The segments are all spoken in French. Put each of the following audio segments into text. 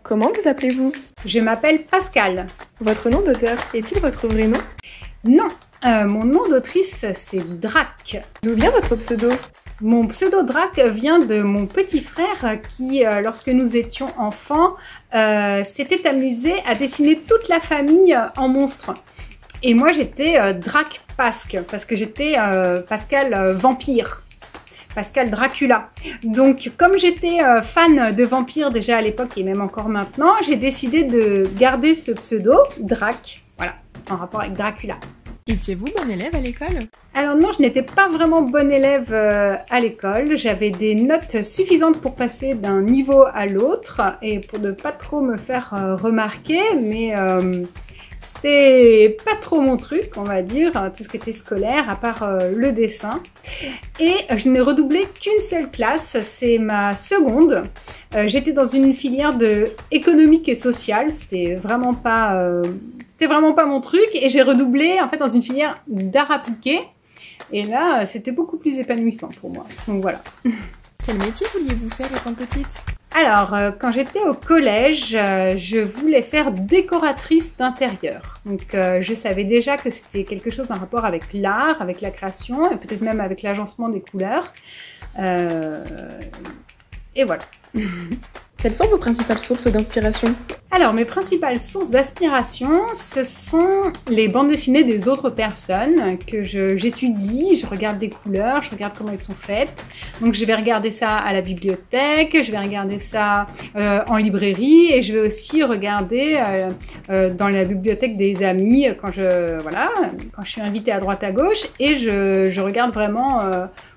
Comment vous appelez-vous? Je m'appelle Pascal. Votre nom d'auteur est-il votre vrai nom? Non, mon nom d'autrice c'est Drac. D'où vient votre pseudo? Mon pseudo Drac vient de mon petit frère qui, lorsque nous étions enfants, s'était amusé à dessiner toute la famille en monstres. Et moi j'étais Drac Pasque, parce que j'étais Pascal vampire. Pascal Dracula. Donc comme j'étais fan de vampires déjà à l'époque et même encore maintenant, j'ai décidé de garder ce pseudo, Drac, voilà, en rapport avec Dracula. Étiez-vous bonne élève à l'école? Alors non, je n'étais pas vraiment bonne élève à l'école. J'avais des notes suffisantes pour passer d'un niveau à l'autre et pour ne pas trop me faire remarquer, mais c'était pas trop mon truc, on va dire, tout ce qui était scolaire, à part le dessin. Et je n'ai redoublé qu'une seule classe, c'est ma seconde. J'étais dans une filière de économique et sociale, c'était vraiment pas mon truc, et j'ai redoublé en fait dans une filière d'art appliqué. Et là, c'était beaucoup plus épanouissant pour moi. Donc voilà. Quel métier vouliez-vous faire étant petite? Alors, quand j'étais au collège, je voulais faire décoratrice d'intérieur. Donc, je savais déjà que c'était quelque chose en rapport avec l'art, avec la création, et peut-être même avec l'agencement des couleurs. Et voilà. Quelles sont vos principales sources d'inspiration? Alors, mes principales sources d'inspiration, ce sont les bandes dessinées des autres personnes que j'étudie, je regarde des couleurs, je regarde comment elles sont faites. Donc, je vais regarder ça à la bibliothèque, je vais regarder ça en librairie et je vais aussi regarder dans la bibliothèque des amis quand je suis invitée à droite à gauche et je regarde vraiment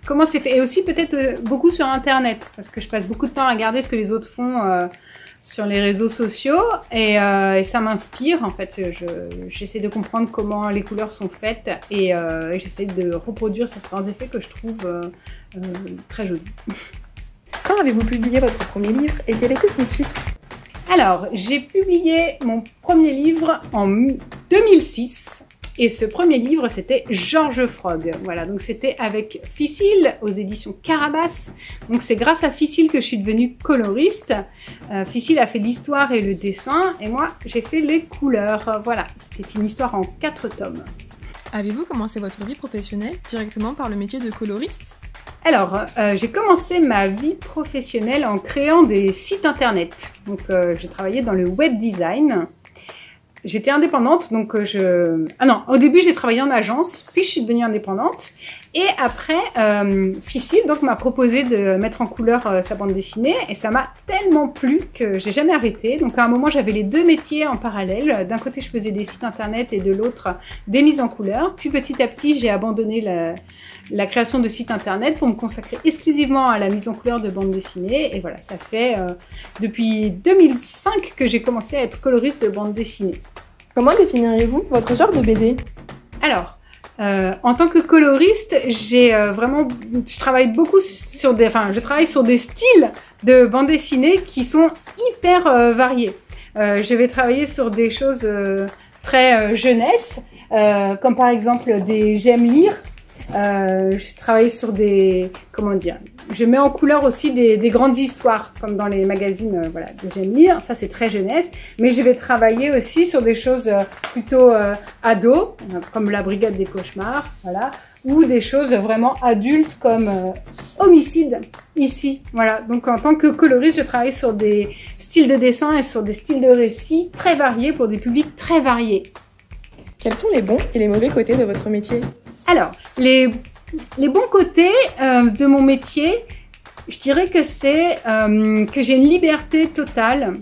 comment c'est fait. Et aussi peut-être beaucoup sur Internet parce que je passe beaucoup de temps à regarder ce que les autres font sur les réseaux sociaux et ça m'inspire en fait. J'essaie de comprendre comment les couleurs sont faites et j'essaie de reproduire certains effets que je trouve très jolis. Quand avez-vous publié votre premier livre et quel était son titre? Alors, j'ai publié mon premier livre en 2006. Et ce premier livre, c'était George Frog. Voilà, donc c'était avec Ficile aux éditions Carabas. Donc c'est grâce à Ficile que je suis devenue coloriste. Ficile a fait l'histoire et le dessin, et moi j'ai fait les couleurs. Voilà, c'était une histoire en 4 tomes. Avez-vous commencé votre vie professionnelle directement par le métier de coloriste? Alors, j'ai commencé ma vie professionnelle en créant des sites internet. Donc j'ai travaillé dans le web design. J'étais indépendante, donc au début j'ai travaillé en agence, puis je suis devenue indépendante. Et après, Ficile donc m'a proposé de mettre en couleur sa bande dessinée et ça m'a tellement plu que j'ai jamais arrêté. Donc à un moment j'avais les deux métiers en parallèle. D'un côté je faisais des sites internet et de l'autre des mises en couleur. Puis petit à petit j'ai abandonné la création de sites internet pour me consacrer exclusivement à la mise en couleur de bande dessinée. Et voilà, ça fait depuis 2005 que j'ai commencé à être coloriste de bande dessinée. Comment définiriez-vous votre genre de BD? Alors, en tant que coloriste, je travaille beaucoup sur je travaille sur des styles de bande dessinée qui sont hyper variés. Je vais travailler sur des choses très jeunesse, comme par exemple des j'aime lire. Je travaille sur je mets en couleur aussi des grandes histoires, comme dans les magazines que j'aime lire, ça c'est très jeunesse, mais je vais travailler aussi sur des choses plutôt ados, comme la Brigade des cauchemars, voilà, ou des choses vraiment adultes comme Homicide, ici, voilà. Donc en tant que coloriste, je travaille sur des styles de dessin et sur des styles de récits très variés pour des publics très variés. Quels sont les bons et les mauvais côtés de votre métier? Alors, les bons côtés de mon métier, je dirais que c'est que j'ai une liberté totale,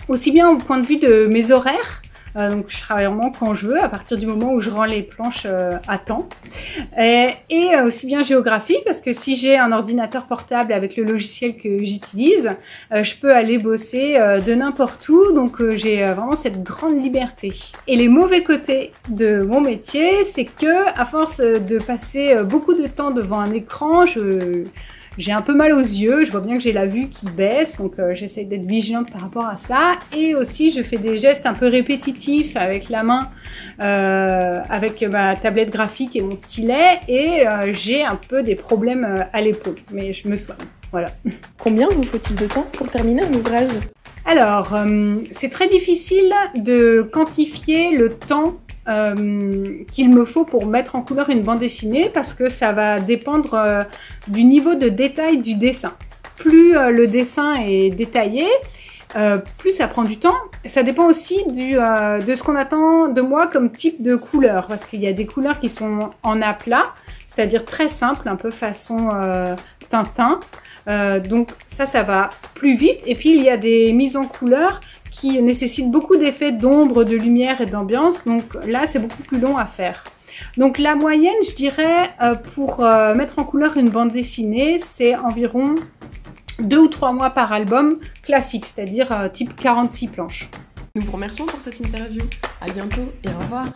aussi bien au point de vue de mes horaires, donc je travaille vraiment quand je veux, à partir du moment où je rends les planches à temps, et aussi bien géographique, parce que si j'ai un ordinateur portable avec le logiciel que j'utilise, je peux aller bosser de n'importe où, donc j'ai vraiment cette grande liberté. Et les mauvais côtés de mon métier, c'est que à force de passer beaucoup de temps devant un écran, j'ai un peu mal aux yeux, je vois bien que j'ai la vue qui baisse, donc j'essaie d'être vigilante par rapport à ça. Et aussi, je fais des gestes un peu répétitifs avec la main, avec ma tablette graphique et mon stylet, et j'ai un peu des problèmes à l'épaule, mais je me soigne, voilà. Combien vous faut-il de temps pour terminer un ouvrage? Alors, c'est très difficile de quantifier le temps qu'il me faut pour mettre en couleur une bande dessinée parce que ça va dépendre du niveau de détail du dessin. Plus le dessin est détaillé, plus ça prend du temps. Ça dépend aussi de ce qu'on attend de moi comme type de couleur, parce qu'il y a des couleurs qui sont en aplat, c'est-à-dire très simple, un peu façon Tintin. Donc ça va plus vite. Et puis il y a des mises en couleur qui nécessitent beaucoup d'effets d'ombre, de lumière et d'ambiance. Donc là, c'est beaucoup plus long à faire. Donc la moyenne, je dirais, pour mettre en couleur une bande dessinée, c'est environ 2 ou 3 mois par album classique, c'est-à-dire type 46 planches. Nous vous remercions pour cette interview. À bientôt et au revoir.